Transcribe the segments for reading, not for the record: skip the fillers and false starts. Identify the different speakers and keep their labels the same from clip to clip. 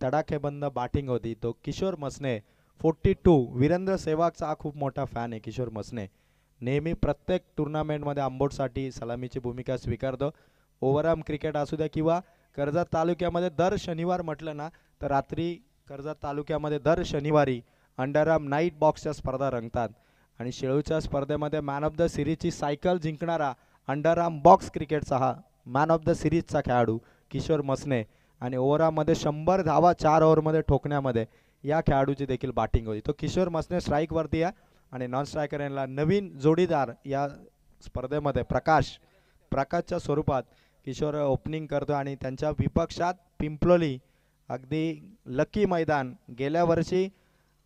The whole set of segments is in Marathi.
Speaker 1: तडाखेबंद बॅटिंग होती. तो किशोर मसने 42. वीरेंद्र सेहवागचा हा खूप मोठा फॅन आहे किशोर मसने. नेहमी प्रत्येक टुर्नामेंटमध्ये आंबोटसाठी सलामीची भूमिका स्वीकारतो. ओव्हरआर्म क्रिकेट असू द्या किंवा कर्जत तालुक्यामध्ये दर शनिवार म्हटलं ना तर रात्री कर्जत तालुक्यामध्ये दर शनिवारी अंडरआर्म नाईट बॉक्सच्या स्पर्धा रंगतात. आणि शेळूच्या स्पर्धेमध्ये मॅन ऑफ द सिरीजची सायकल जिंकणारा अंडरआर्म बॉक्स क्रिकेटचा हा मॅन ऑफ द सिरीजचा खेळाडू किशोर मसने. आणि ओव्हरआर्ममध्ये 100 धावा 4 ओव्हरमध्ये ठोकण्यामध्ये या खेळाडूची देखील बॅटिंग होती. तो किशोर मसने स्ट्राईकवरती आहे. आणि नॉन स्ट्रायकर यांना नवीन जोडीदार या स्पर्धेमध्ये प्रकाशच्या स्वरूपात किशोर ओपनिंग करतो. आणि त्यांच्या विपक्षात पिंपलोली अगदी लकी मैदान. गेल्या वर्षी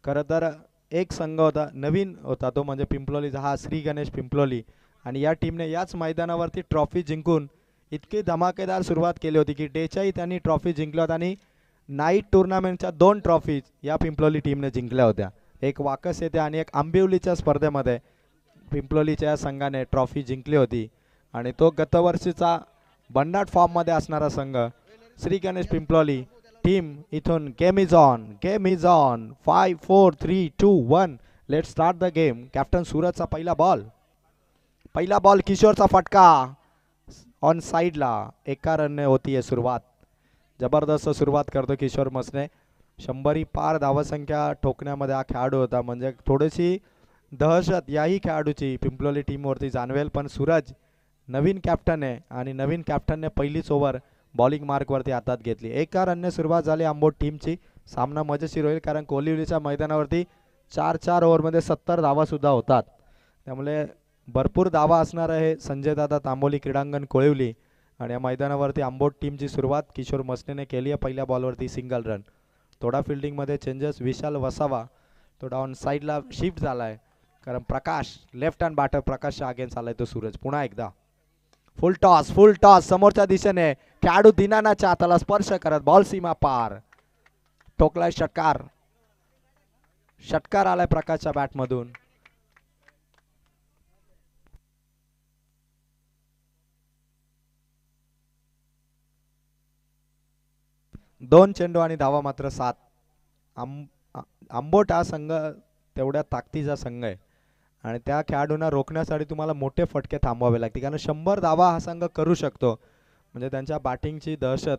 Speaker 1: खरं तर एक संघ होता नवीन होता तो म्हणजे पिंपलोलीचा हा श्री गणेश पिंपलोली. आणि या टीमने याच मैदानावरती ट्रॉफी जिंकून इतकी धमाकेदार सुरुवात केली होती की डेचाही त्यांनी ट्रॉफी जिंकल्या होत्या. आणि नाईट टुर्नामेंटच्या 2 ट्रॉफीज या पिंपलोली टीमने जिंकल्या होत्या. एक वाकस येथे आणि एक आंबिवलीच्या स्पर्धेमध्ये पिंपलोलीच्या संघाने ट्रॉफी जिंकली होती. आणि तो गतवर्षीचा भन्नाट फॉर्ममध्ये असणारा संघ श्री गणेश पिंपलोली टीम इथून game is on 5 4 3 2 1 let start the game. Captain सूरजचा पहिला बॉल किशोरचा फटका ऑन साईडला. एका रनने होतीये सुरुवात. जबरदस्त सुरुवात करतो किशोर मसने. 100 पार धावसंख्या ठोकण्यामध्ये हा खेळाडू होता. म्हणजे थोडीशी दहशत याही खेळाडूची पिंपलोली टीमवरती जाणवेल. पण सूरज नवीन कॅप्टन आहे आणि नवीन कॅप्टनने पहिलीच ओव्हर बॉलिंग मार्कवरती हातात घेतली. एका रनने सुरुवात झाली आंबोट टीमची. सामना मजेशीर होईल कारण कोलिवलीच्या मैदानावरती 4 ओव्हरमध्ये 70 धावासुद्धा होतात. त्यामुळे भरपूर धावा असणार आहे संजय दादा तांबोली क्रीडांगण कोळिवली. आणि या मैदानावरती आंबोट टीमची सुरुवात किशोर मसनेने केली आहे. पहिल्या बॉलवरती सिंगल रन. थोडा फिल्डिंगमध्ये चेंजेस. विशाल वसावा तो डाऊन साईडला शिफ्ट झाला आहे कारण प्रकाश लेफ्ट हँड बॅटर प्रकाशच्या अगेन्स्ट आलाय तो सूरज. पुन्हा एकदा फुल टॉस समोरच्या दिशेने खेळाडू दिनानाच्या हाताला स्पर्श करत बॉल सीमा पार. ठोकलाय षटकार आलाय प्रकाशच्या बॅटमधून. दोन चेंडू आणि धावा मात्र 7. आंबोट हा संघ तेवढ्या ताकदीचा संघ आहे आणि त्या खेळाडूंना रोखण्यासाठी तुम्हाला मोठे फटके थांबवावे लागतील कारण 100 धावा हा संघ करू शकतो. म्हणजे त्यांच्या बॅटिंगची दहशत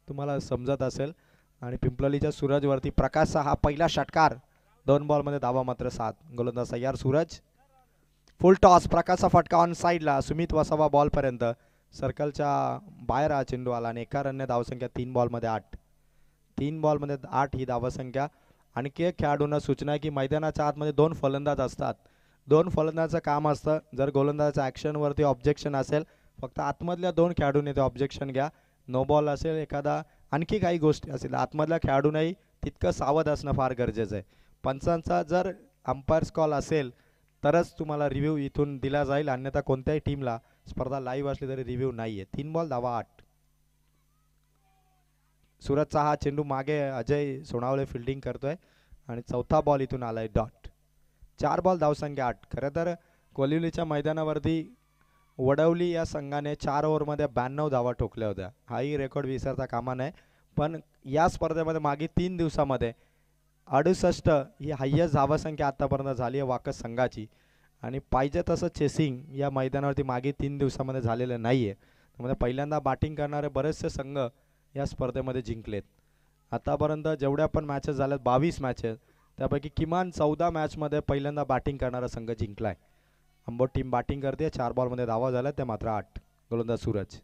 Speaker 1: तुम्हाला समजत असेल. आणि पिंपलोलीच्या सूरजवरती प्रकाशचा हा पहिला षटकार. 2 बॉलमध्ये धावा मात्र 7. गोलंदाज तयार सूरज. फुल टॉस प्रकाशचा फटका ऑन साईडला. सुमित वसावा बॉलपर्यंत. सर्कलच्या बाहेर हा चेंडू आला आणि एका रनने धावसंख्या 3 बॉलमध्ये 8. 3 बॉलमध्ये 8 ही धावसंख्या. आणखी एक खेळाडूंना सूचना आहे की मैदानाच्या आतमध्ये 2 फलंदाज असतात. 2 फलंदाजाचं काम असतं जर गोलंदाजाच्या ॲक्शनवरती ऑब्जेक्शन असेल फक्त आतमधल्या 2 खेळाडूंनी ते ऑब्जेक्शन घ्या. नो बॉल असेल एखादा आणखी काही गोष्टी असेल आतमधल्या खेळाडूंनाही तितकं सावध असणं फार गरजेचं आहे. पंचांचा जर अंपायर्स कॉल असेल तरच तुम्हाला रिव्ह्यू इथून दिला जाईल. अन्यथा कोणत्याही टीमला स्पर्धा लाईव्ह असली तरी रिव्ह्यू नाही आहे. 3 बॉल धावा 8. सूरजचा हा चेंडू मागे अजय सोनावळे फिल्डिंग करतोय आणि चौथा बॉल इथून आलाय डॉट. 4 बॉल धावसंख्या 8. खरं तर कोलिवलीच्या मैदानावरती वडवली या संघाने 4 ओव्हरमध्ये 92 धावा ठोकल्या होत्या. हाही रेकॉर्ड विसरता कामा नये. पण या स्पर्धेमध्ये मागे 3 दिवसामध्ये 68 ही हायेस्ट धावसंख्या आतापर्यंत झाली आहे वाकस संघाची. आणि पाहिजे तसं चेसिंग या मैदानावरती मागे 3 दिवसामध्ये झालेलं नाही आहे. त्यामुळे पहिल्यांदा बॅटिंग करणारे बरेचसे संघ या स्पर्धेमध्ये जिंकलेत. आतापर्यंत जेवढ्या पण मॅचेस झाल्यात 22 मॅचेस त्यापैकी किमान 14 मॅचमध्ये पहिल्यांदा बॅटिंग करणारा संघ जिंकलाय. आंबोट टीम बॅटिंग करते. 4 बॉलमध्ये धावा झाल्या त्या मात्र 8. गोलंदाज सूरज.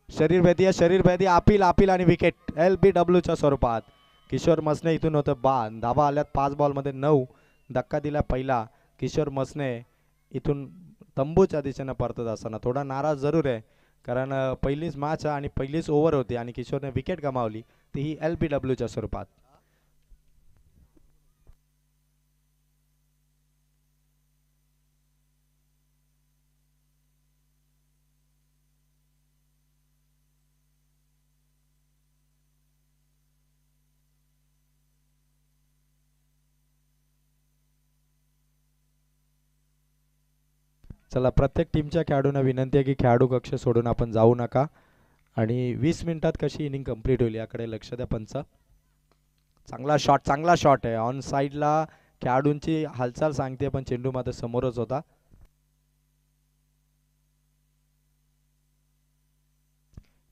Speaker 1: शरीरभेदी अपील आणि विकेट. LBWच्या स्वरूपात. किशोर मसने इथून होतं धावा आल्यात 5 बॉलमध्ये 9. धक्का दिला पहिला. किशोर मसने इथून तंबूच्या दिशेनं परतत असताना थोडा नाराज जरूर आहे कारण पहिलीच मॅच आणि पहिलीच ओव्हर होती आणि किशोरने विकेट गमावली तीही LBWच्या स्वरूपात. चला प्रत्येक टीमच्या खेळाडूंना विनंती आहे की खेळाडू कक्ष सोडून आपण जाऊ नका आणि 20 मिनिटात कशी इनिंग कंप्लीट होईल याकडे लक्ष द्या पंच. चांगला शॉट आहे ऑन साईडला. खेळाडूंची हालचाल सांगते पण चेंडू मात्र समोरच होता.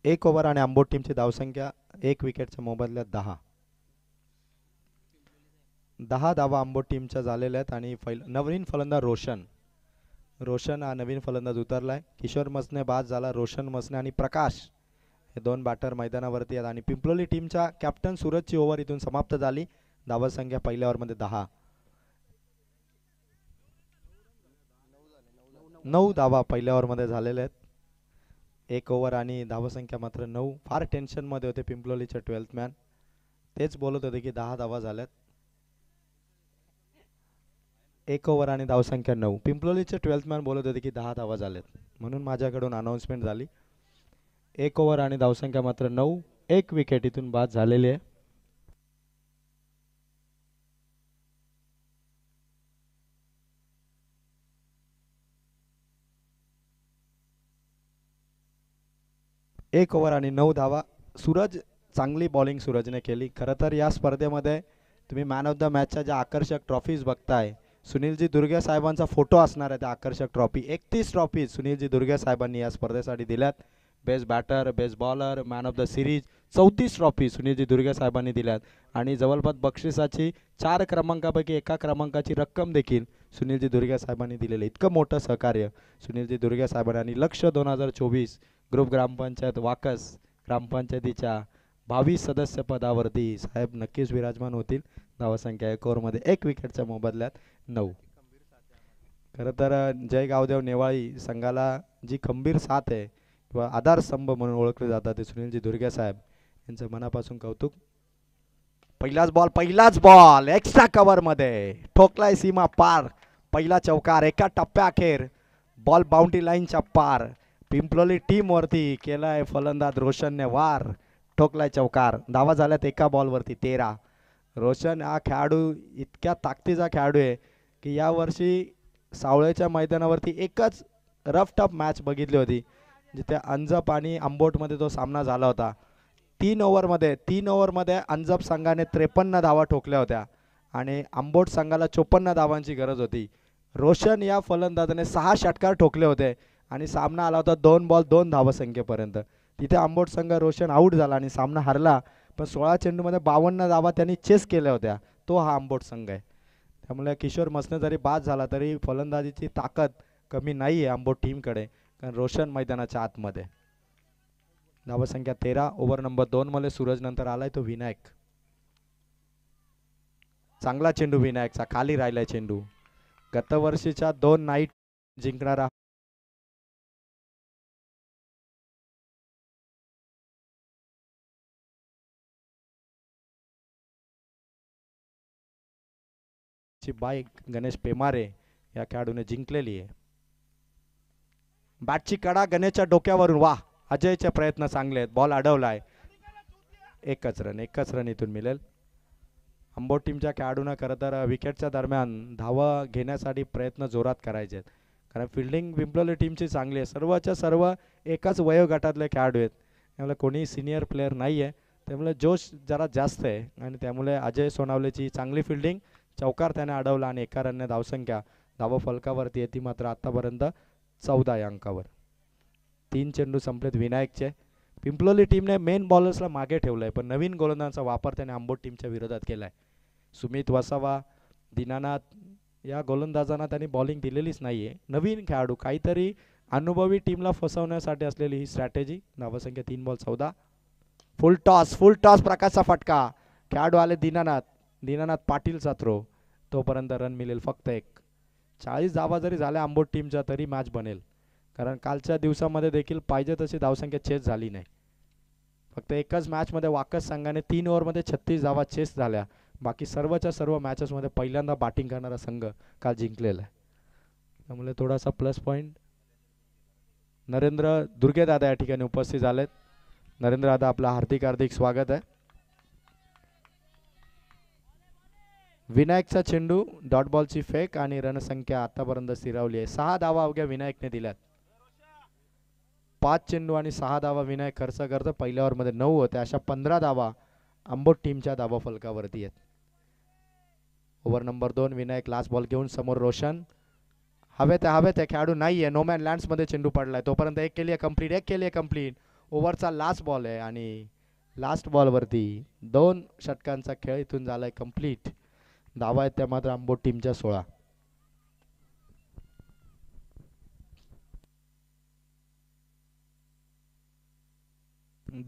Speaker 1: एक ओव्हर आणि आंबोट टीमची धावसंख्या 1 विकेटच्या मोबदल्यात 10 धावा आंबोट टीमच्या झालेल्या आहेत. आणि नवीन फलंदाज रोशन हा नवीन फलंदाज उतरलाय. किशोर मसने बाद झाला. रोशन मसने आणि प्रकाश हे दोन बॅटर मैदानावरती आहेत. आणि पिंपलोली टीमच्या कॅप्टन सूरजची ओव्हर इथून समाप्त झाली. धावसंख्या पहिल्या ओव्हरमध्ये 10. 9 धावा पहिल्या ओव्हरमध्ये झालेल्या आहेत. एक ओव्हर आणि धावसंख्या मात्र 9. फार टेन्शनमध्ये होते पिंपलोलीचे 12th मॅन. तेच बोलत होते की 10 धावा झाल्यात. एक ओव्हर आणि धावसंख्या 9. पिंपलोलीचे 12th मॅन बोलत होते की 10 धावा झाल्यात, म्हणून माझ्याकडून अनाऊन्समेंट झाली. एक ओव्हर आणि धावसंख्या मात्र 9. एक विकेट इथून बाद झालेली आहे. एक ओव्हर आणि 9 धावा. सूरज चांगली बॉलिंग सूरजने केली. खरं तर या स्पर्धेमध्ये तुम्ही मॅन ऑफ द मॅचच्या ज्या आकर्षक ट्रॉफीज बघताय, सुनीलजी दुर्गे साहेबांचा फोटो असणार आहे त्या आकर्षक ट्रॉफी. 31 ट्रॉफी सुनीलजी दुर्गे साहेबांनी या स्पर्धेसाठी दिल्यात. Best batter, best bowler, man of the series 34 trophy Sunilji Durge साहेबांनी दिल्यात. आणि जवळपास बक्षिसाची 4 क्रमांकापैकी एका क्रमांकाची रक्कम देखील सुनीलजी दुर्गे साहेबांनी दिलेली. इतकं मोठं सहकार्य सुनीलजी दुर्गे साहेबांनी. आणि लक्ष 2024 ग्रुप ग्रामपंचायत वाकस ग्रामपंचायतीच्या 22 सदस्य पदावरती साहेब नक्कीच विराजमान होतील. धावसंख्या एक ओव्हरमध्ये 1 विकेटच्या मोबदल्यात 9. खरं तर जय गावदेव नेवाळी संघाला जी खंबीर साथ आहे किंवा आधारस्तंभ म्हणून ओळखले जातात ते सुनीलजी दुर्गे साहेब यांचं मनापासून कौतुक. पहिलाच बॉल एक्स्ट्रा कव्हरमध्ये ठोकलाय सीमा पार. पहिला चौकार एका टप्प्याअखेर. बॉल बाउंड्री लाईनच्या पार. पिंपलोली टीम वरती केलाय फलंदाज रोशनने वार. ठोकलाय चौकार. धावा झाल्यात एका बॉलवरती 13. रोशन हा खेळाडू इतक्या ताकदीचा खेळाडू आहे की यावर्षी सावळेच्या मैदानावरती एकच रफ टफ मॅच बघितली होती जिथे अंजप आणि आंबोटमध्ये तो सामना झाला होता. 3 ओव्हरमध्ये अंजप संघाने 53 धावा ठोकल्या होत्या आणि आंबोट संघाला 54 धावांची गरज होती. रोशन या फलंदाजाने 6 षटकार ठोकले होते आणि सामना आला होता 2 बॉल 2 धावसंख्येपर्यंत. तिथे आंबोट संघ रोशन आऊट झाला आणि सामना हरला. पण 16 चेंडूमध्ये 52 धावा त्यांनी चेस केल्या होत्या. तो हा आंबोट संघ आहे. त्यामुळे किशोर मसने जरी बाद झाला तरी फलंदाजीची ताकद कमी नाही आहे आंबोट टीमकडे, कारण रोशन मैदानाच्या आतमध्ये. धावसंख्या 13. ओव्हर नंबर 2 मध्ये सूरज नंतर आलाय तो विनायक. चांगला चेंडू विनायकचा, खाली राहिलाय चेंडू. गतवर्षीच्या 2 नाईट जिंकणारा बाईक गणेश पेमारे या खेळाडूने जिंकलेली आहे. बॅटची कडा गणेशच्या डोक्यावरून. वाह, अजयचे प्रयत्न चांगले आहेत. बॉल अडवलाय. एकच रन इथून मिळेल. आंबोट टीमच्या खेळाडूंना खरं तर विकेटच्या दरम्यान धावा घेण्यासाठी प्रयत्न जोरात करायचे आहेत, कारण फिल्डिंग पिंपलोली टीमची चांगली आहे. सर्वच्या सर्व एकाच वयोगटातले खेळाडू आहेत. त्यामुळे कोणी सिनियर प्लेअर नाही आहे. त्यामुळे जोश जरा जास्त आहे आणि त्यामुळे अजय सोनावलेची चांगली फिल्डिंग. चौकार त्याने अडवला आणि एका रनने धावसंख्या धावा फलकावरती येते मात्र आतापर्यंत 14 या अंकावर. 3 चेंडू संपलेत विनायकचे. पिंपलोली टीमने मेन बॉलर्सला मागे ठेवलंय, पण नवीन गोलंदाजांचा वापर त्याने आंबोट टीमच्या विरोधात केलाय. सुमित वसावा, दीनानाथ या गोलंदाजांना त्यांनी बॉलिंग दिलेलीच नाहीये. नवीन खेळाडू, काहीतरी अनुभवी टीमला फसवण्यासाठी असलेली ही स्ट्रॅटेजी. धावसंख्या 3 बॉल 14. फुल टॉस प्रकाशचा फटका. खेळाडू आले दीनानाथ पाटीलचा थ्रो. तोपर्यंत रन मिळेल फक्त 1. 40 धावा जरी झाल्या आंबोट टीमच्या तरी मॅच बनेल, कारण कालच्या दिवसामध्ये देखील पाहिजे तशी धावसंख्या चेस झाली नाही. फक्त एकच मॅचमध्ये वाकस संघाने 3 ओव्हरमध्ये 36 धावा चेस झाल्या. बाकी सर्वच्या सर्व मॅचेसमध्ये पहिल्यांदा बॅटिंग करणारा संघ काल जिंकलेला आहे. त्यामुळे थोडासा प्लस पॉईंट. नरेंद्र दुर्गे दादा या ठिकाणी उपस्थित झालेत. नरेंद्र दादा, आपलं हार्दिक स्वागत आहे. विनायकचा चेंडू, डॉट बॉलची फेक आणि रणसंख्या आतापर्यंत स्थिरावली आहे. 6 धावा अवघ्या विनायकने दिल्यात. 5 चेंडू आणि 6 धावा विनायक खर्च करतो. पहिल्या ओव्हरमध्ये 9 होते. अशा 15 धावा आंबोट टीमच्या धावा फलकावरती आहेत. Over number 2 Vinayak last ball घेऊन समोर रोशन. हवेत आहे खेळाडू नाहीये. नोमॅन लँड्स मध्ये चेंडू पडलाय. तोपर्यंत एक केली आहे कंप्लीट. ओव्हरचा लास्ट बॉल आहे आणि लास्ट बॉलवरती 2 षटकांचा खेळ इथून झालाय कंप्लीट. धावा आहेत त्या मात्र आंबोट टीमच्या 16.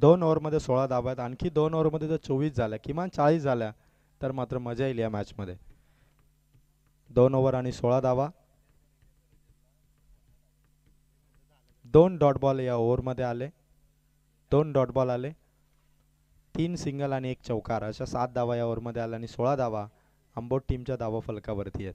Speaker 1: 2 ओव्हरमध्ये 16 धावा आहेत. आणखी 2 ओव्हरमध्ये जर 24 झाल्या किमान 40 झाल्या तर मात्र मजा येईल या मॅचमध्ये. 2 ओव्हर आणि 16 धावा. 2 डॉट बॉल या ओव्हरमध्ये आले. 2 डॉट बॉल आले. 3 सिंगल आणि 1 चौकार अशा 7 धावा या ओव्हरमध्ये आल्या आणि 16 धावा आंबोट टीमच्या धावा फलकावरती आहेत.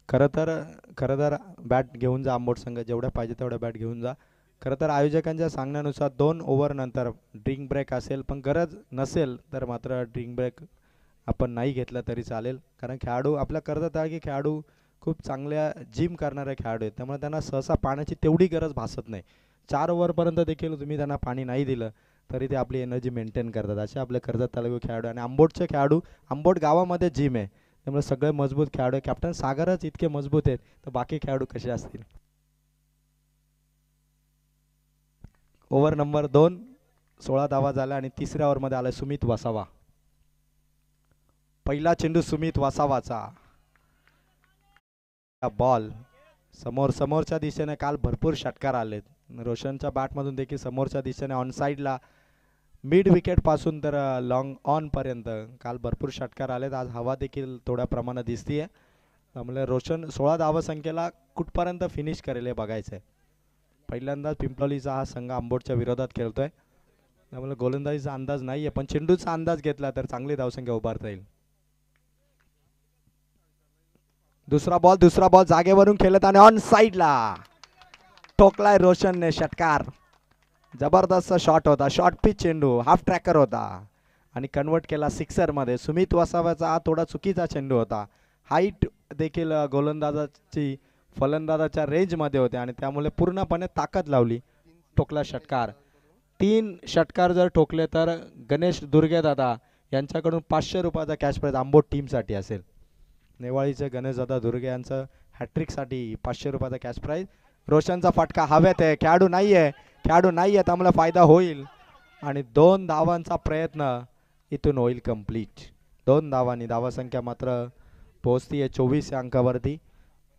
Speaker 1: खरं तर बॅट घेऊन जा आंबोट संघ. जेवढ्या पाहिजे तेवढ्या बॅट घेऊन जा. खरं तर आयोजकांच्या सांगण्यानुसार 2 ओव्हर नंतर ड्रिंक ब्रेक असेल, पण गरज नसेल तर मात्र ड्रिंक ब्रेक आपण नाही घेतला तरी चालेल. कारण खेळाडू आपल्या करतात आहे की खेळाडू खूप चांगल्या जिम करणारे खेळाडू आहेत, त्यामुळे त्यांना सहसा पाण्याची तेवढी गरज भासत नाही. 4 ओव्हरपर्यंत देखील तुम्ही त्यांना पाणी नाही दिलं तरी ते आपली एनर्जी मेंटेन करतात. असे आपले कर्जत तालुका खेळाडू आणि आंबोटचे खेळाडू. आंबोट गावामध्ये जिम आहे त्यामुळे सगळे मजबूत खेळाडू. कॅप्टन सागरच इतके मजबूत आहेत तर बाकी खेळाडू कसे असतील. ओव्हर नंबर 2 16 धावा झाल्या आणि तिसऱ्या ओव्हरमध्ये आलाय सुमित वसावा. पहिला चेंडू सुमित वसावाचा. बॉल समोरच्या दिशेने काल भरपूर षटकार आलेत. रोशनच्या बॅटमधून देखील समोरच्या दिशेने ऑन साईडला मिड विकेट पासून तर लॉंग ऑन पर्यंत काल भरपूर षटकार आलेत. आज हवा देखील थोड्या प्रमाणात दिसतीये त्यामुळे रोशन 16 धावा संख्येला कुठपर्यंत फिनिश करेल हे बघायचं आहे. पहिल्यांदाच पिंपळीचा हा संघ आंबोटच्या विरोधात खेळतोय त्यामुळे गोलंदाजीचा अंदाज नाहीये, पण चेंडूचा अंदाज घेतला तर चांगली धावसंख्या उभारता येईल. दुसरा बॉल जागेवरून खेळत आणि ऑन साईडला ठोकलाय रोशनने षटकार. जबरदस्त शॉट होता. शॉर्ट पिच चेंडू हाफ ट्रॅकर होता आणि कन्वर्ट केला सिक्सर मध्ये. सुमित वसावाचा हा थोडा चुकीचा चेंडू होता. हाईट देखील गोलंदाजाची फलंदाजाच्या रेंज मध्ये होते आणि त्यामुळे पूर्णपणे ताकद लावली. ठोकला षटकार. 3 षटकार जर ठोकले तर गणेश दुर्गे दादा यांच्याकडून 500 रुपयाचा कॅश प्राइज आंबोट टीमसाठी असेल. नेवाळीचे गणेश दादा दुर्गे यांचं हॅट्रिकसाठी 500 रुपयाचा कॅश प्राइज. रोशनचा फटका हवेत आहे. खेळाडू नाहीये त्यामुळे फायदा होईल आणि 2 धावांचा प्रयत्न इथून होईल कंप्लीट. 2 धावांनी धावासंख्या मात्र पोहोचती आहे 24 या अंकावरती.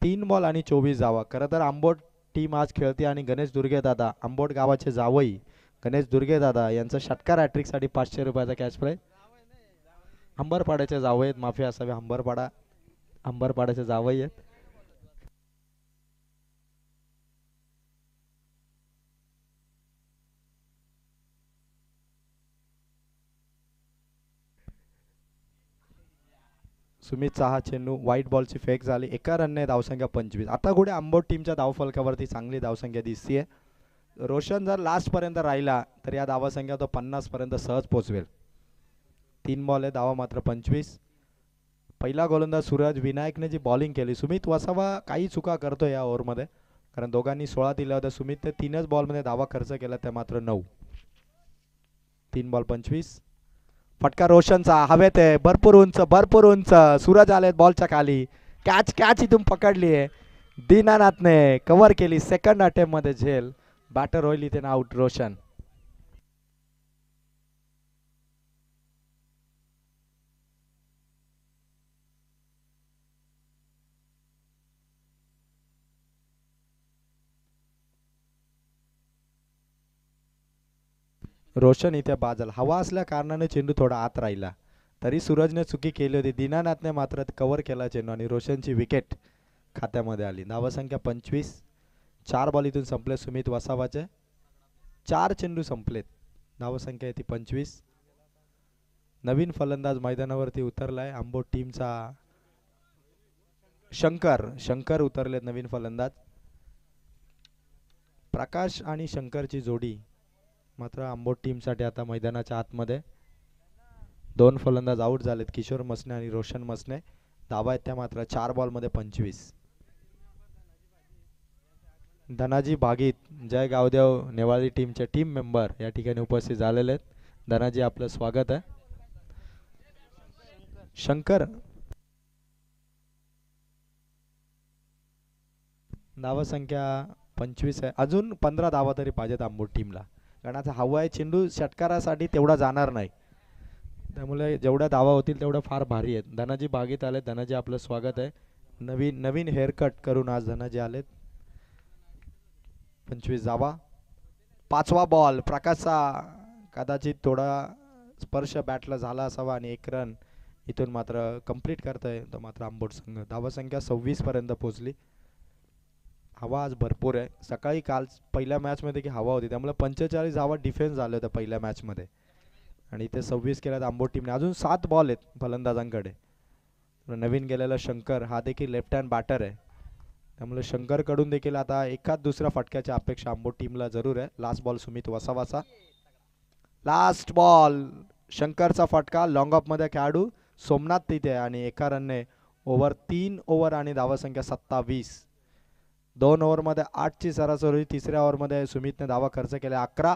Speaker 1: 3 बॉल आणि 24 धावा. खरं तर आंबोट टीम आज खेळते आणि गणेश दुर्गे दादा आंबोट गावाचे जावई गणेश दुर्गे दादा यांचं षटकार हॅट्रिकसाठी 500 रुपयाचा कॅश प्राइज. अंबरपाड्याचे जावई आहेत, माफी असावी. अंबरपाड्याचे जावई आहेत. सुमितचा हा चेंडू व्हाईट बॉलची फेक झाली. एका रनने धावसंख्या 25. आता कुठे आंबोट टीमच्या धावफलकावरती चांगली धावसंख्या दिसतीये. रोशन जर लास्ट पर्यंत राहिला तर या धावसंख्या तो 50 पर्यंत सहज पोहोचवेल. 3 बॉल आहे, धावा मात्र 25. पहिला गोलंदाज सूरज विनायकने जी बॉलिंग केली. सुमित वसावा काही चुका करतो या ओव्हरमध्ये कारण दोघांनी 16 दिल्या होत्या. सुमितने 3च बॉलमध्ये धावा खर्च केला त्या मात्र 9. 3 बॉल 25. फटका रोशनचा हवेत आहे. भरपूर उंच सूरज आलेत बॉलच्या खाली. कॅच इथून पकडली आहे. दीनानाथने कव्हर केली. सेकंड अटेम्प्ट मध्ये झेल. बॅटर होईल इथे आउट रोशन. रोशन इथे बाजल. हवा असल्या कारणाने चेंडू थोडा आत राहिला तरी सूरजने चुकी केली होती. दीनानाथने मात्र कव्हर केला चेंडू आणि रोशनची विकेट खात्यामध्ये आली. धावसंख्या 25. 4 बॉल इथून संपले सुमित वसावाचे. 4 चेंडू संपलेत. धावसंख्या येते 25. नवीन फलंदाज मैदानावरती उतरलाय आंबोट टीमचा. शंकर उतरलेत नवीन फलंदाज. प्रकाश आणि शंकरची जोडी मात्र आंबोट टीमसाठी आता मैदानाच्या आतमध्ये. 2 फलंदाज आउट झालेत, किशोर मसने आणि रोशन मसने. धावा आहेत त्या मात्र 4 बॉलमध्ये 25. धनाजी भागीत, जय गावदेव नेवाळी टीमचे टीम मेंबर या ठिकाणी उपस्थित झालेले आहेत. धनाजी आपलं स्वागत आहे. शंकर धावा संख्या 25 आहे. अजून 15 धावा तरी पाहिजेत आंबोट टीमला, कारण आता हवा आहे चेंडू षटकारासाठी तेवढा जाणार नाही, त्यामुळे जेवढ्या धावा होतील तेवढ्या फार भारी आहेत. धनाजी बागेत आले. धनाजी आपलं स्वागत आहे. नवीन नवीन हेअरकट करून आज धनाजी आलेत. 25 धावा. 5वा बॉल प्रकाशचा कदाचित थोडा स्पर्श बॅटला झाला असावा आणि 1 रन इथून मात्र कंप्लीट करतोय तो मात्र आंबोट संघ. धावा संख्या 26 पर्यंत पोहोचली. हवा आज भरपूर आहे. सकाळी काल पहिल्या मॅचमध्ये की हवा होती त्यामुळे 45 धावा डिफेन्स झाले होते पहिल्या मॅचमध्ये आणि इथे 26 केल्यात आंबोट टीमने. अजून 7 बॉल आहेत फलंदाजांकडे. नवीन गेलेला शंकर हा देखील लेफ्ट हँड बॅटर आहे, त्यामुळे शंकरकडून देखील आता एखाद दुसरा फटक्याची अपेक्षा आंबोट टीमला जरूर आहे. लास्ट बॉल सुमित वसावाचा. लास्ट बॉल शंकरचा फटका. लॉंग ऑफमध्ये खेळाडू सोमनाथ तिथे आणि एका रनने ओव्हर 3 ओव्हर आणि धावा संख्या 27. 2 ओव्हरमध्ये 8ची सरासरी. तिसऱ्या ओव्हरमध्ये सुमितने धावा खर्च केल्या 11.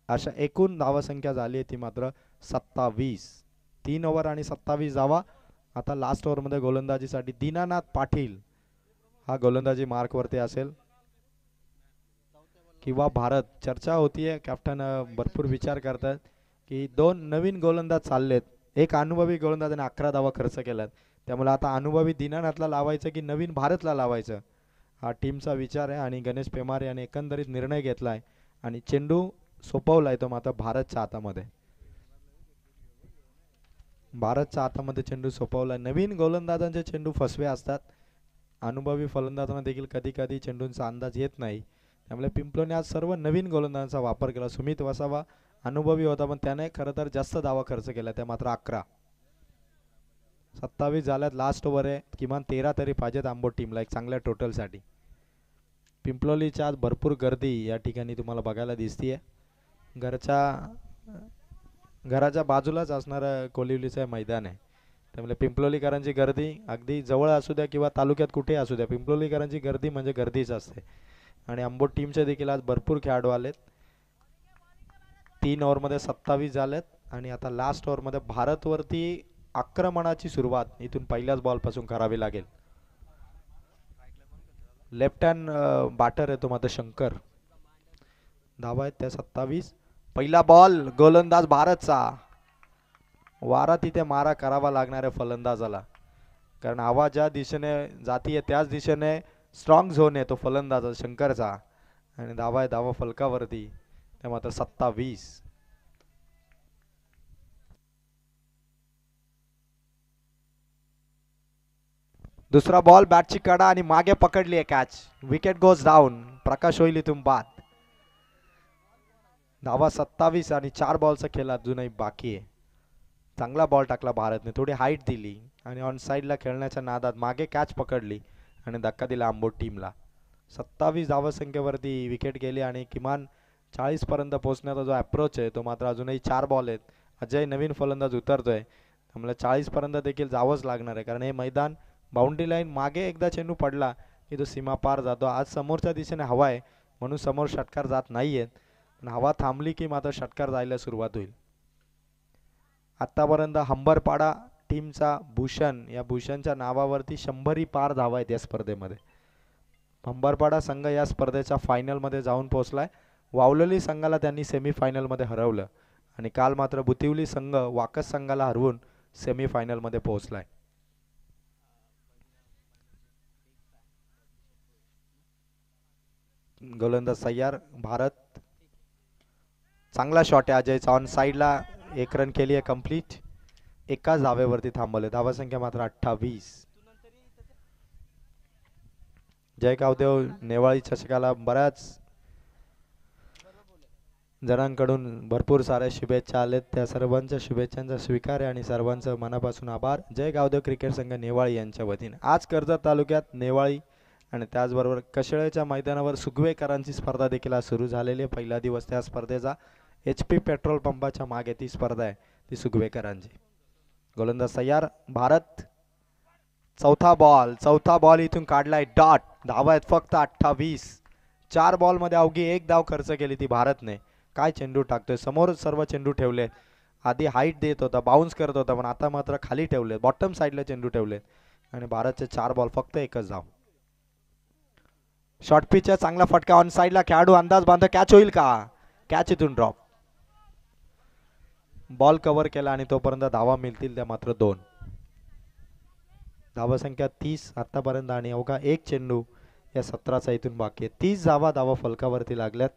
Speaker 1: अशा एकूण धावा संख्या झाली ती मात्र 27. 3 ओव्हर आणि 27 धावा. आता लास्ट ओव्हरमध्ये गोलंदाजीसाठी दीनानाथ पाटील हा गोलंदाजी मार्कवरती असेल किंवा भारत. चर्चा होतीये, कॅप्टन भरपूर विचार करतात की 2 नवीन गोलंदाज चाललेत. एक अनुभवी गोलंदाजाने 11 धावा खर्च केल्यात, त्यामुळे आता अनुभवी दीनानाथला लावायचं की नवीन भारतला लावायचं हा टीमचा विचार आहे आणि गणेश पेमार याने एकंदरीत निर्णय घेतलाय आणि चेंडू सोपवलाय तो मात्र भारतच्या हातामध्ये. भारतच्या हातामध्ये चेंडू सोपवलाय. नवीन गोलंदाजांचे चेंडू फसवे असतात. अनुभवी फलंदाजांना देखील कधी कधी चेंडूंचा अंदाज येत नाही, त्यामुळे पिंपलोने आज सर्व नवीन गोलंदाजांचा वापर केला. सुमित वसावा अनुभवी होता पण त्याने खरं तर जास्त धावा खर्च केला, त्या मात्र 11. 27 झाल्यात. लास्ट ओव्हर आहे. किमान 13 तरी पाहिजेत आंबोट टीमला एक चांगल्या टोटलसाठी. पिंपलोलीच्या आज भरपूर गर्दी या ठिकाणी तुम्हाला बघायला दिसतीये. घराच्या बाजूलाच असणारं कोलिवलीचं मैदान आहे, त्यामुळे पिंपलोलीकरांची गर्दी अगदी जवळ असू द्या किंवा तालुक्यात कुठेही असू द्या, पिंपलोलीकरांची गर्दी म्हणजे गर्दीच असते. आणि आंबोट टीमचे देखील आज भरपूर खेळाडू आलेत. 3 ओव्हरमध्ये 27 झालेत आणि आता लास्ट ओव्हरमध्ये भारतवरती आक्रमणाची सुरुवात इथून पहिल्याच बॉलपासून करावी लागेल. लेफ्ट हँड बॅटर आहे तो मात्र शंकर. धावा आहेत त्या 27. पहिला बॉल गोलंदाज भारतचा. वारा तिथे मारा करावा लागणार आहे फलंदाजाला, कारण हवा ज्या दिशेने जातीये त्याच दिशेने स्ट्रॉंग झोन आहे तो फलंदाज शंकरचा आणि धावा आहे धावा फलकावरती त्या मात्र 27. दुसरा बॉल बॅटची कडा आणि मागे पकडली आहे catch. Wicket goes down. Prakash होईल इथून बाद. धावा 27 आणि 4 बॉलचा खेळ अजूनही बाकी आहे. चांगला बॉल टाकला भारतने, थोडी हाईट दिली आणि ऑन साईडला खेळण्याच्या नादात मागे कॅच पकडली आणि धक्का दिला आंबोट टीमला. 27 धावसंख्येवरती विकेट गेली आणि किमान 40 पर्यंत पोहोचण्याचा जो अप्रोच आहे तो मात्र अजूनही 4 बॉल आहेत. अजय नवीन फलंदाज उतरतोय, त्यामुळे 40 पर्यंत देखील जावंच लागणार आहे, कारण हे मैदान बाउंड्री लाईन मागे एकदा चेंडू पडला की तो सीमा पार जातो. आज समोरच्या दिशेने हवा आहे म्हणून समोर षटकार जात नाहीयेत, पण हवा थांबली की मात्र षटकार जायला सुरुवात होईल. आतापर्यंत हंबरपाडा टीमचा भूषण, या भूषणच्या नावावरती 100 पार धावा आहेत या स्पर्धेमध्ये. हंबरपाडा संघ या स्पर्धेच्या फायनलमध्ये जाऊन पोहोचलाय. वावलली संघाला त्यांनी सेमीफायनलमध्ये हरवलं आणि काल मात्र बुतिवली संघ वाकस संघाला हरवून सेमीफायनलमध्ये पोहोचलाय. गोलंदाज तयार. भारत चांगला शॉट आहे अजयचा. ऑन साईडला 1 रन केली आहे कंप्लीट. एकाच धावेवरती थांबवले. धावा संख्या मात्र 28. जय गावदेव नेवाळी चषकाला बऱ्याच जणांकडून भरपूर साऱ्या शुभेच्छा आलेत. त्या सर्वांच्या शुभेच्छांचा स्वीकार आहे आणि सर्वांचं मनापासून आभार. जय गावदेव क्रिकेट संघ नेवाळी यांच्या वतीने आज कर्जत तालुक्यात नेवाळी आणि त्याचबरोबर कशेळ्याच्या मैदानावर सुगवेकरांची स्पर्धा देखील आज सुरू झालेली आहे. पहिला दिवस त्या स्पर्धेचा. HP पेट्रोल पंपाच्या मागे ती स्पर्धा आहे, ती सुगवेकरांची. गोलंदाज तयार. भारत चौथा बॉल इथून काढलाय डॉट. धावा आहेत फक्त 28. 4 बॉल मध्ये अवघी 1 धाव खर्च केली ती भारतने. काय चेंडू टाकतोय, समोर सर्व चेंडू ठेवले. आधी हाईट देत होता, बाउन्स करत होता, पण आता मात्र खाली ठेवले, बॉटम साइडला चेंडू ठेवले आणि भारतचे 4 बॉल फक्त 1च धाव. शॉर्ट पिच चांगला फटका ऑन साइडला, खेळाडू अंदाज बांधतो कॅच होईल का, कॅच इथून ड्रॉप. बॉल कव्हर केला आणि तोपर्यंत धावा मिळतील त्या मात्र 2. धावा संख्या 30 आतापर्यंत आणि अवघा 1 चेंडू या 17चा इथून बाकी आहे. 30 धावा फलकावरती लागल्यात.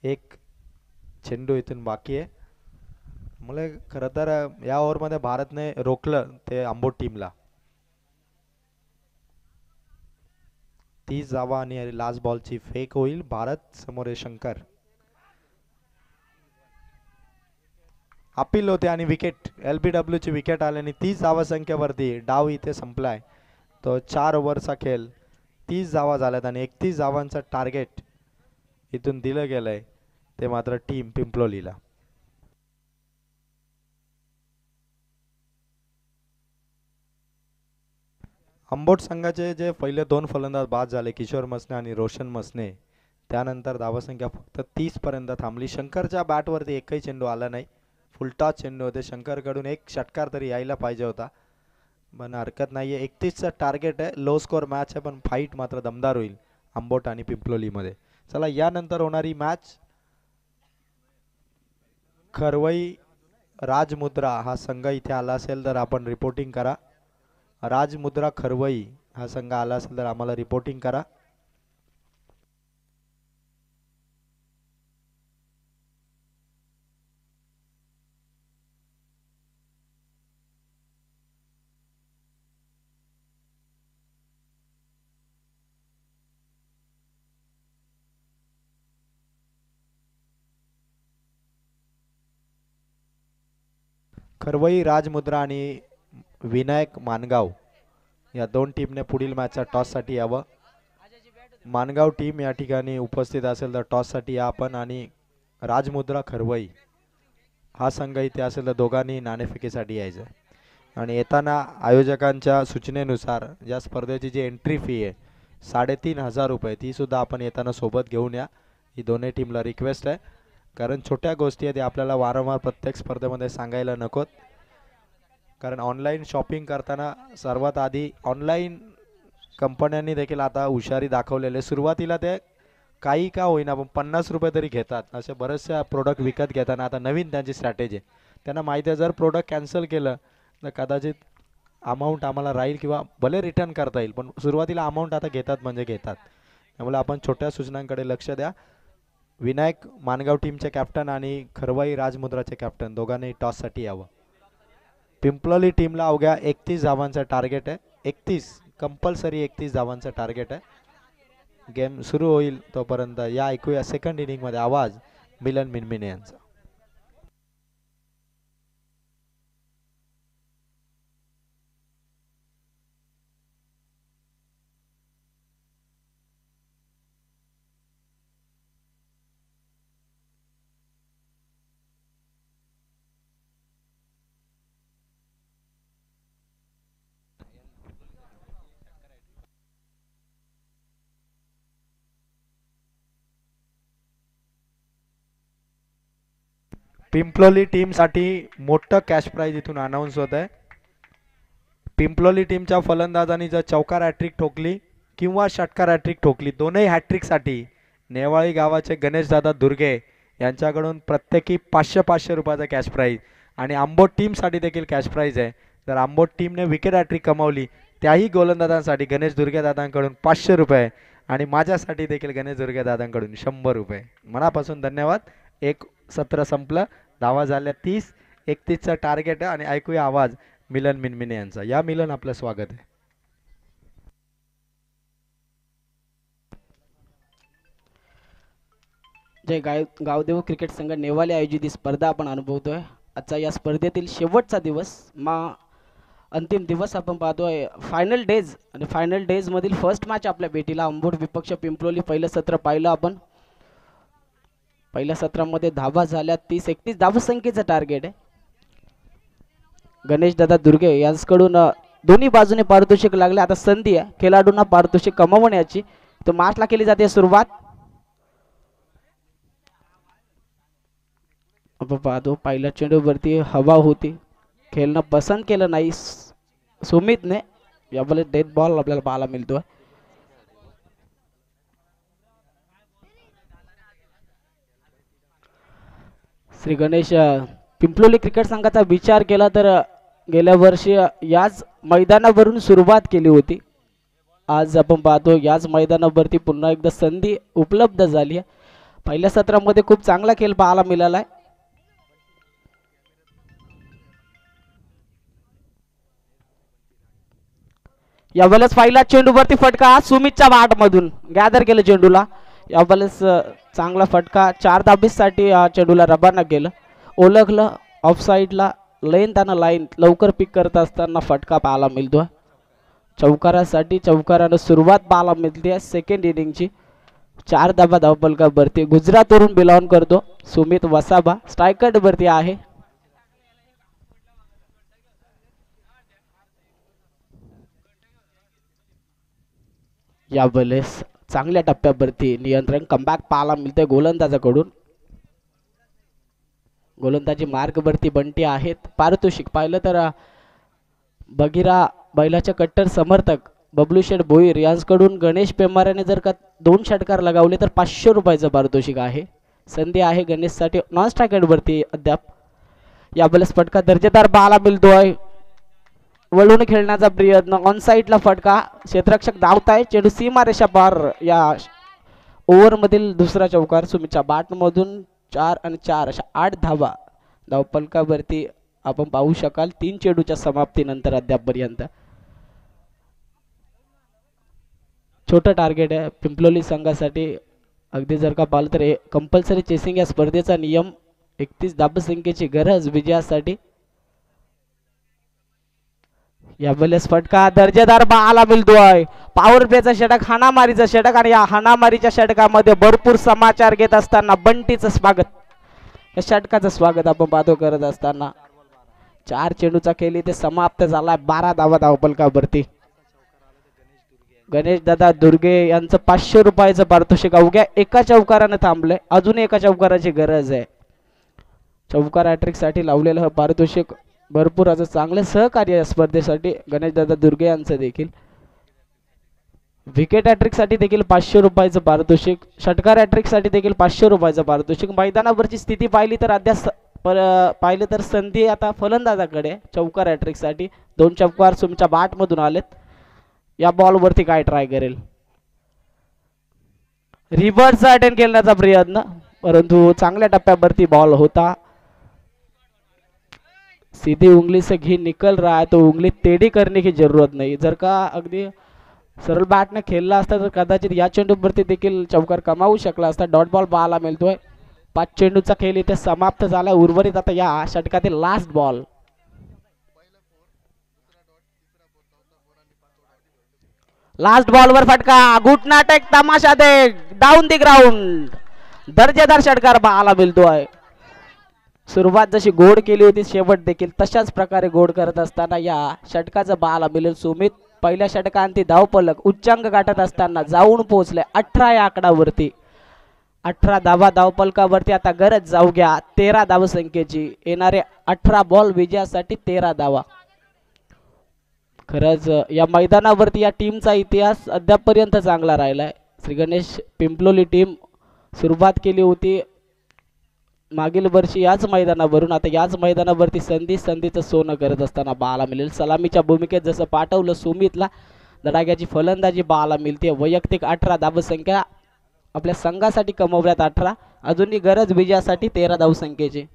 Speaker 1: 1 चेंडू इथून बाकी आहे. मला खरं तर या ओव्हरमध्ये भारतने रोखलं ते आंबोट टीमला. 30 धावा आणि लास्ट बॉलची फेक होईल. भारत समोर आहे शंकर. अपील होते आणि विकेट, LBW ची विकेट आल्याने 30 धावा संख्येवरती डाव इथे संपलाय. तो 4 ओव्हरचा खेळ, 30 धावा झाल्यात आणि 31 धावांचं टार्गेट इथून दिलं गेलंय ते मात्र टीम पिंपलोलीला. आंबोट संघाचे जे पहिले 2 फलंदाज बाद झाले, किशोर मसने आणि रोशन मसने, त्यानंतर धावसंख्या फक्त 30 पर्यंत थांबली. शंकरच्या बॅटवरती एकही चेंडू आला नाही. फुलटॉस चेंडू होते. शंकरकडून 1 षटकार तरी यायला पाहिजे होता, पण हरकत नाहीये. 31चं टार्गेट आहे. लो स्कोर मॅच आहे, पण फाईट मात्र दमदार होईल आंबोट आणि पिंपलोलीमध्ये. चला यानंतर होणारी मॅच खरवई राजमुद्रा हा संघ इथे आला असेल तर आपण रिपोर्टिंग करा. राजमुद्रा खरवई हा संघ आला असेल तर आम्हाला रिपोर्टिंग करा. खरवई राजमुद्रा आणि विनायक मानगाव या 2 टीमने पुढील मॅचच्या टॉससाठी यावं. मानगाव टीम या ठिकाणी उपस्थित असेल तर टॉससाठी या आपण, आणि राजमुद्रा खरवई हा संघ इथे असेल तर दोघांनी नाणेफेकीसाठी यायचं. आणि येताना आयोजकांच्या सूचनेनुसार या स्पर्धेची जी एंट्री फी आहे 3,500 रुपये, ती सुद्धा आपण येताना सोबत घेऊन या. ही दोन्ही टीमला रिक्वेस्ट आहे, कारण छोट्या गोष्टी आहेत आपल्याला वारंवार प्रत्येक स्पर्धेमध्ये सांगायला नकोत. कारण ऑनलाईन शॉपिंग करताना सर्वात आधी ऑनलाईन कंपन्यांनी देखील आता हुशारी दाखवलेले. सुरुवातीला ते काही का होईना पण 50 रुपये तरी घेतात. असे बरेचसे प्रोडक्ट विकत घेताना आता नवीन त्यांची स्ट्रॅटेजी. त्यांना माहिती आहे जर प्रोडक्ट कॅन्सल केलं तर कदाचित अमाऊंट आम्हाला राहील किंवा भले रिटर्न करता येईल, पण सुरुवातीला अमाऊंट आता घेतात म्हणजे घेतात. त्यामुळे आपण छोट्या सूचनांकडे लक्ष द्या. विनायक मानगाव टीमचे कॅप्टन आणि खरवाई राजमुद्राचे कॅप्टन दोघांनी टॉससाठी यावं. पिंपलोली टीमला अवघ्या 31 धावांचं टार्गेट आहे. 31 कंपल्सरी 31 धावांचं टार्गेट आहे. गेम सुरू होईल तोपर्यंत या ऐकूया सेकंड इनिंगमध्ये आवाज मिलन मिनमिने यांचा. पिंपलोली टीमसाठी मोठं कॅश प्राइज इथून अनाऊन्स होत आहे. पिंपलोली टीमच्या फलंदाजांनी जर चौकार हॅट्रिक ठोकली किंवा षटकार हॅट्रिक ठोकली, दोनही हॅट्रिकसाठी नेवाळी गावाचे गणेशदादा दुर्गे यांच्याकडून प्रत्येकी 500 रुपयाचा कॅश प्राइज, आणि आंबोट टीमसाठी देखील कॅश प्राइज आहे. जर आंबोट टीमने विकेट हॅट्रिक कमावली त्याही गोलंदाजांसाठी गणेश दुर्गे दादांकडून 500 रुपये आणि माझ्यासाठी देखील गणेश दुर्गे दादांकडून 100 रुपये. मनापासून धन्यवाद. एक सत्र संपलं. धावा झाल्या 30. 31चं टार्गेट आहे. आणि ऐकूया आवाज मिलन मिनमिने यांचा. या मिलन आपलं स्वागत आहे.
Speaker 2: जय गावदेव क्रिकेट संघ नेवाले आयोजित ही स्पर्धा आपण अनुभवतोय. आजचा या स्पर्धेतील शेवटचा दिवस, अंतिम दिवस आपण पाहतोय. फायनल डेज आणि फायनल डेज मधील फर्स्ट मॅच आपल्या भेटीला आंबोट विपक्ष पिंपलोली. पहिलं सत्र पाहिलं आपण. पहिल्या सत्रामध्ये धावा झाल्या 30. 31 धावसंख्येचं टार्गेट आहे. गणेश दादा दुर्गे यांच्याकडून दोन्ही बाजूने पारितोषिक लागले. आता संधी आहे खेळाडूंना पारितोषिक कमावण्याची. तो मार्चला केली जाते सुरुवात. आपण पाहतो पहिल्या चेंडूवरती हवा होती, खेळणं पसंत केलं नाही सुमितने. यावेळी डेथ बॉल आपल्याला पाहायला मिळतोय. श्री गणेश पिंपलोली क्रिकेट संघाचा विचार केला तर गेल्या वर्षी याच मैदानावरून सुरुवात केली होती. आज आपण पाहतो याच मैदानावरती पुन्हा एकदा संधी उपलब्ध झाली आहे. पहिल्या सत्रामध्ये खूप चांगला खेळ पाहायला मिळाला आहे. यावेळेस पहिला चेंडूवरती फटका सुमितच्या वाटमधून गॅदर केलं चेंडूला. यावेळेस चांगला फटका 4 धाबीसाठी चेंडूला रवाना केलं. ओळखलं ऑफ साईडला लेन त्यानं लाईन लवकर पिक करत असताना फटका पाहायला मिळतोय. चौकारासाठी चौकारानं सुरुवात पाहायला मिळते सेकंड इनिंगची. 4 धाबा धावपलकावरती गुजरातवरून बिलॉंग करतो सुमित वसाबा. स्ट्रायकर वरती आहे. यावेळेस चांगल्या टप्प्यावरती नियंत्रण कमबॅक पाहायला मिळते गोलंदाजाकडून. गोलंदाजी मार्गवरती बंटी आहेत. पारितोषिक पाहिलं तर बगीरा बैलाचे कट्टर समर्थक बबलू शेठ भोईर यांच्याकडून गणेश पेमाराने जर का 2 षटकार लगावले तर 500 रुपयाचं पारितोषिक आहे. संधी आहे गणेशसाठी नॉन स्ट्रायकर वरती अद्याप. यावेळेस फटका दर्जेदार पाहायला मिळतोय. वळून खेळण्याचा प्रयत्न ऑन साईडला फटका. क्षेत्ररक्षक धावताय. चेंडू सीमारेषा पार. या ओव्हर मधील दुसरा चौकार सुमितच्या बॅट मधून 4 आणि 4 अशा 8 धावा धावपलकावरती आपण पाहू शकाल 3 चेंडूच्या समाप्तीनंतर अद्यापपर्यंत. छोटं टार्गेट आहे पिंपलोली संघासाठी. अगदी जर का पाहिलं तर कंपल्सरी चेसिंग या स्पर्धेचा नियम. 31 धाबसंख्येची गरज विजयासाठी. यावेळेस फटका दर्जेदार पाहायला मिळतोय. पॉवर प्लेचा षटक हाणामारीचा षटक आणि या हाणामारीच्या षटकामध्ये भरपूर समाचार घेत असताना बंटीचं स्वागत. या षटकाचं स्वागत आपण पाहतो करत असताना 4 चेंडूचा खेळ इथे समाप्त झाला. 12 धावा धावपलकावरती. गणेश दादा दुर्गे यांचं 500 रुपयाचं पारितोषिक अवघ्या एका चौकारानं थांबलंय. अजून एका चौकाराची गरज आहे. चौकार हॅट्रिक साठी लावलेलं हे पारितोषिक भरपूर असं चांगले सहकार्य स्पर्धेसाठी गणेश दादा दुर्गे यांचं देखील. विकेट हॅट्रिक साठी देखील 500 रुपयाचं पारितोषिक. षटकार हॅट्रिक साठी देखील 500 रुपयाचं पारितोषिक. मैदानावरची स्थिती पाहिली तर अद्याप पाहिलं तर संधी आता फलंदाजाकडे चौकार हॅट्रिक साठी. 2 चौकार तुमच्या बॅट मधून आलेत. या बॉल वरती काय ट्राय करेल. रिव्हर्स अटेंड करण्याचा प्रयत्न परंतु चांगल्या टप्प्यावरती बॉल होता. सीधी उंगली से घी निकल रहा है तो उंगली टेढ़ी करने की जरूरत नहीं. जर का अगदी सरळ बॅटने खेळला असता तर कदाचित या चेंडूवरती देखील चौकार कमावू शकला असता. डॉट बॉल पाहायला मिळतोय. 5 चेंडूचा खेळ इथे समाप्त झाला. उर्वरित आता या षटकातील लास्ट बॉल. लास्ट बॉलवर फटका. घुटना टेक तमाशा देख डाऊन दी ग्राउंड. दर्जेदार षटकार पाहायला मिळतोय. सुरुवात जशी गोड केली होती शेवट देखील तशाच प्रकारे गोड करत असताना या षटकाचं पाहायला मिळेल. सुमित पहिल्या षटकांती धावपलक उच्चांक गाठत असताना जाऊन पोहोचले 18 या आकडावरती. 18 धावा धावपलकावरती. आता गरज जाऊ घ्या 13 धावसंख्येची. येणारे 18 बॉल विजयासाठी 13 धावा. खरंच या मैदानावरती या टीमचा इतिहास अद्यापपर्यंत चांगला राहिलाय. श्री गणेश पिंपलोली टीम सुरुवात केली होती मागील वर्षी याच मैदानावरून. आता याच मैदानावरती संधीचं सोनं करत असताना पाहायला मिळेल. सलामीच्या भूमिकेत जसं पाठवलं सुमितला धडाक्याची फलंदाजी पाहायला मिळते. वैयक्तिक 18 धावसंख्या आपल्या संघासाठी कमवल्यात 18. अजूनही गरज विजयासाठी 13 धावसंख्येची.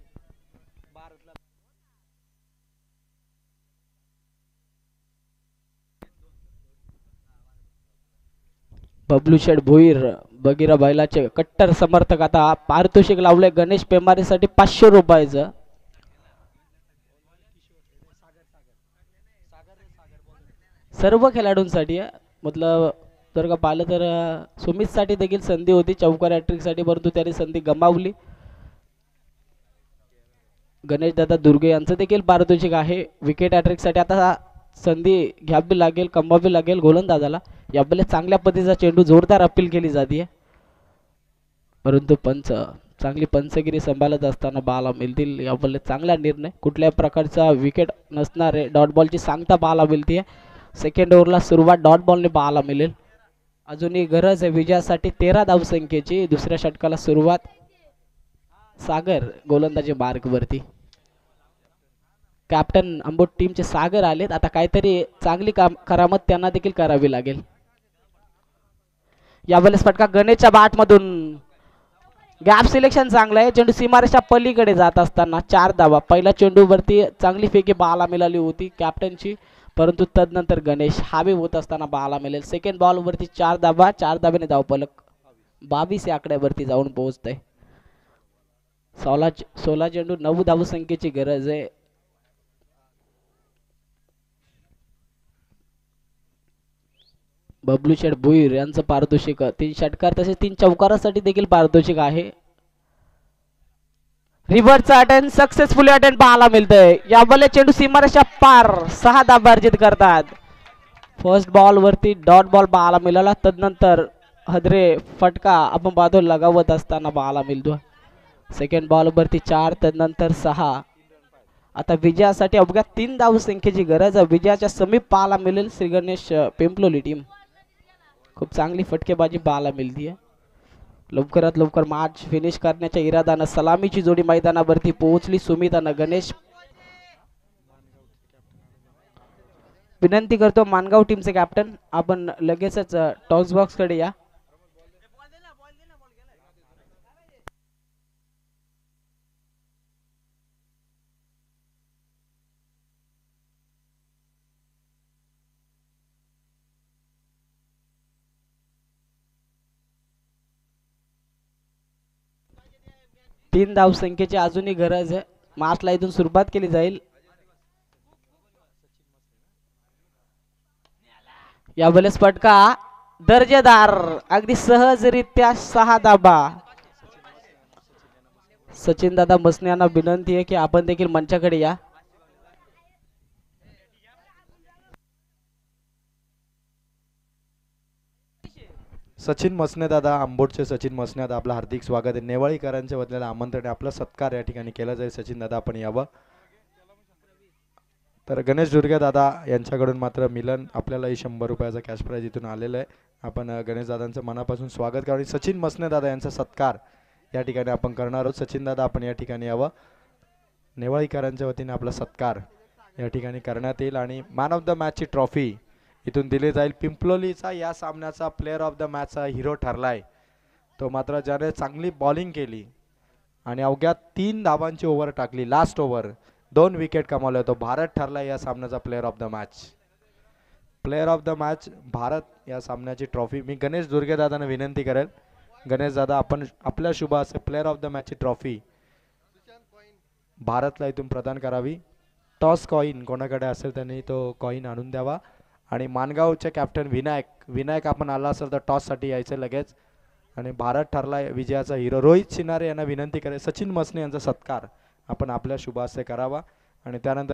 Speaker 2: बबलू शेठ भोईर बगीरा बैलाचे कट्टर समर्थक आता पारितोषिक लावले गणेश पेमारेसाठी 500 रुपयाचं. सर्व खेळाडूंसाठी मतलब जर का पाहिलं तर सुमितसाठी देखील संधी होती चौकार हॅट्रिक साठी परंतु त्याने संधी गमावली. गणेश दादा दुर्गे यांचं देखील पारितोषिक आहे विकेट हॅट्रिक साठी. आता संधी घ्यावी लागेल, कमवावी लागेल गोलंदाजाला. यावेळेस चांगल्या पद्धतीचा चेंडू जोरदार अपील केली जाते, परंतु पंच चांगली पंचगिरी सांभाळत असताना बाला मिळतील. यावेळेस चांगला निर्णय, कुठल्याही प्रकारचा विकेट नसणारे डॉट बॉलची सांगता बाला मिळते. सेकंड ओव्हरला सुरुवात डॉट बॉलने बाला मिळेल. अजूनही गरज आहे विजयासाठी 13 धावसंख्येची. दुसऱ्या षटकाला सुरुवात. सागर गोलंदाजी मार्गवरती. कॅप्टन अंबोट टीमचे सागर आलेत. आता काहीतरी चांगली करामत त्यांना देखील करावी लागेल. यावेळेस फटका गणेशच्या बॅट मधून. गॅप सिलेक्शन चांगलं आहे. चेंडू सीमारेषा पलीकडे जात असताना 4 धावा. पहिल्या चेंडूवरती चांगली फेकी बाला मिळाली होती कॅप्टनची, परंतु तदनंतर गणेश हावी होत असताना बाला मिळेल. सेकंड बॉल वरती 4 धावा. 4 धाब्याने धावफलक 22 या आकड्यावरती जाऊन पोहोचतंय. 16 चेंडू 9 धावसंख्येची गरज आहे. बबलू शेठ भुईर यांचं पारितोषिक 3 षटकार तसेच 3 चौकारासाठी देखील पारितोषिक आहे. रिव्हर्सचा अटेम्प्ट सक्सेसफुली अटेम्प्ट पाहायला मिळतंय. यावेळेस चेंडू सीमारेषा पार 6 धाबा अर्जित करतात. फर्स्ट बॉल वरती डॉट बॉल पाहायला मिळाला. तदनंतर हदरे फटका आपण पाहतो लगावत असताना पाहायला मिळतो. सेकंड बॉल वरती 4, तदनंतर 6. आता विजयासाठी अवघ्या 3 धावसंख्येची गरज. विजयाच्या समीप पाहायला मिळेल श्री गणेश पिंपलोली टीम. खूप चांगली फटकेबाजी पाहायला मिळतीये. लवकरात लवकर मॅच फिनिश करण्याच्या इरादानं सलामीची जोडी मैदानावरती पोहोचली. सुमित आणि गणेश. विनंती करतो मानगाव टीमचे कॅप्टन, आपण लगेचच टॉस बॉक्स कडे या. तीन धावसंख्येची अजूनही गरज आहे. मॅचला इथून सुरुवात केली जाईल. यावेळेस फटका दर्जेदार अगदी सहजरित्या 6 धाबा. सचिन दादा मसने यांना विनंती आहे की आपण देखील मंचाकडे या.
Speaker 1: सचिन मसने दादा, आंबोटचे सचिन मसने दादा, आपलं हार्दिक स्वागत आहे. नेवाळीकरांच्या वतीने आमंत्रण आहे. आपला सत्कार या ठिकाणी केला जाईल. सचिन दादा आपण यावं. तर गणेश दुर्गे दादा यांच्याकडून मात्र मिलन आपल्यालाही 100 रुपयाचा कॅश प्राइज इथून आलेला आहे. आपण गणेश दादांचं मनापासून स्वागत करू आणि सचिन मसने दादा यांचा सत्कार या ठिकाणी आपण करणार आहोत. सचिन दादा आपण या ठिकाणी यावं. नेवाळीकरांच्या वतीने आपला सत्कार या ठिकाणी करण्यात येईल आणि मॅन ऑफ द मॅचची ट्रॉफी इथून दिली जाईल. पिंपलोलीचा या सामन्याचा प्लेअर ऑफ द मॅचचा हिरो ठरलाय तो मात्र ज्याने चांगली बॉलिंग केली आणि अवघ्या 3 धावांची ओव्हर टाकली. लास्ट ओव्हर 2 विकेट कमावले. तो भारत ठरला या सामन्याचा player of the match. Player of the match Bharat या सामन्याची ट्रॉफी मी गणेश दुर्गे दादांना विनंती करेल. गणेश दादा आपण आपल्या शुभ असे प्लेअर ऑफ द मॅचची ट्रॉफी भारतला इथून प्रदान करावी. टॉस कॉईन कोणाकडे असेल त्यांनी तो कॉईन आणून द्यावा आणि मानगावचे कॅप्टन विनायक आपण आला असेल तर टॉससाठी यायचं लगेच. आणि भारत ठरला विजयाचा हिरो रोहित सिन्हारे यांना विनंती करेल. सचिन मसने यांचा सत्कार आपण आपल्या शुभ हस्ते करावा आणि त्यानंतर